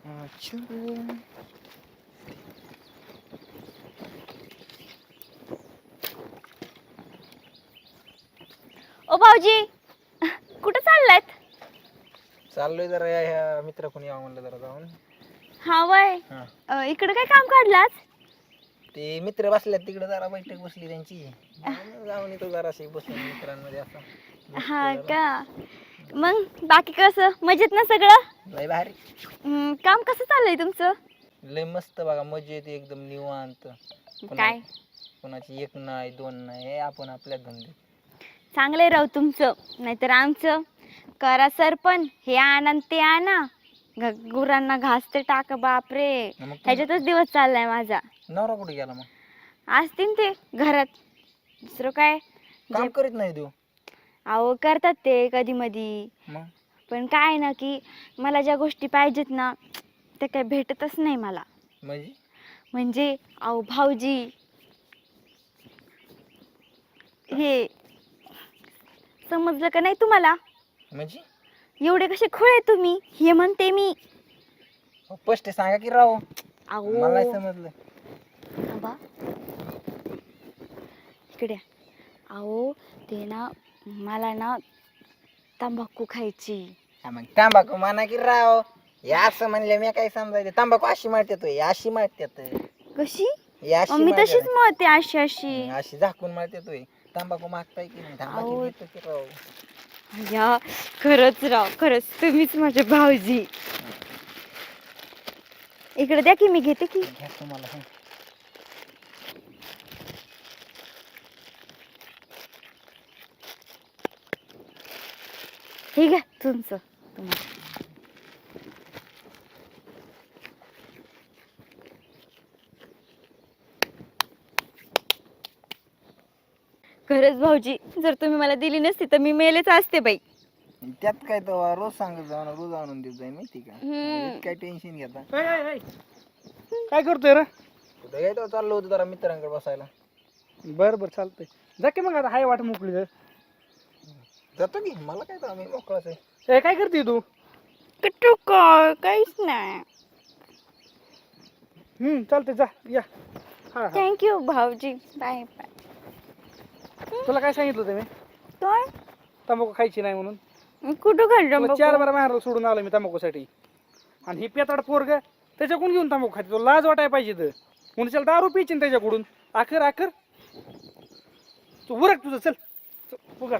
अच्छा. ओ भाऊजी, कुठं चाललायत? चाललोय जरा ह्या मित्र कोणी यावं म्हणलं जरा जाऊन. हा वय. हा. इकडं काय काम काढलं आज? ते मित्र बसल्यात तिकडे जरा बैठक बसली त्यांची. जाऊन येतो जराशी बसून मित्रांमध्ये असं. हा भेटतो जरा. का? मग बाकी कसं मजेत ना सगळं? लय भारी. काम कसं चाललंय तुमचं? लय मस्त बघा, मजेत एकदम निवांत. काय कोणाची एक नाही दोन नाही, हे आपण आपल्या धंदे. चांगलंय राव तुमचं, नाहीतर आमचं करा सरपण, हे आणा न ते आणा, गुरांना घास ते टाका, बापरे मग ह्याच्यातच दिवस चाललाय माझा. नवरा कुठे गेला मग? असतील ते घरात, दुसरं काय. काम करीत नाही तू? अहो करतात ते कधी मधी, मग पण काय ना की मला ज्या गोष्टी पाहिजेत ना ते काही भेटतच नाही मला. म्हणजे अहो भाऊजी, हे समजलं का नाही तुम्हाला? म्हणजे एवढे कसे खुळे तुम्ही, हे म्हणते मी. स्पष्ट सांगा की राव, अहो मला नाही समजलं. थांबा इकडे. अहो ते ना, मला ना तंबाखू खायची. मग तंबाखू म्हणा की राव. हे असं म्हणले मी काय समजायचं? तंबाखू अशी मारतात, अशी मारतात. कशी? अशी मी तशीच मारतात. मळते, अशी अशी. अशी झाकून मारतात. तंबाखू मागताय की नाही? तंबाखू अहो घेतो की राव. या खरंच राव, खरंच तुम्हीच माझे भाऊजी. इकडे द्या की, मी घेते की. घ्या तुम्हाला. हे घ्या तुमचं तुम्हाला. खरंच भाऊजी, जर तुम्ही मला दिली नसती तर मी मेलेच असते बाई. त्यात काय तर रोज सांगत जाऊ, रोज आणून देत जाईन माहिती का? काय टेन्शन घेता? काय करतोय रे? कुठे गेलो? चाललो होतो जरा मित्रांकडे बसायला. बरं बरं चालतंय, जा की मग आता हाय वाट मोकळी. जातो की, मला काय तर आम्ही मोकळाच आहे. काय करते तू? किट्टू काय, काहीच नाही. चालतंय, जा या. हा थँक्यू भाऊजी, बाय बाय. तुला काय सांगितलं होतं मी? काय? तंबाखू खायची नाही म्हणून. कुठं खाल्लं तुला 4 बारा मारायला सोडून आलो मी तंबाखूसाठी. आणि ही पेताड पोरग त्याच्याकडून घेऊन तंबाखू खाते. तुला लाज वाटायला पाहिजे तर. म्हणून त्याला दारू पिची त्याच्याकडून. आकर तू उरक तुझं, चल उगा.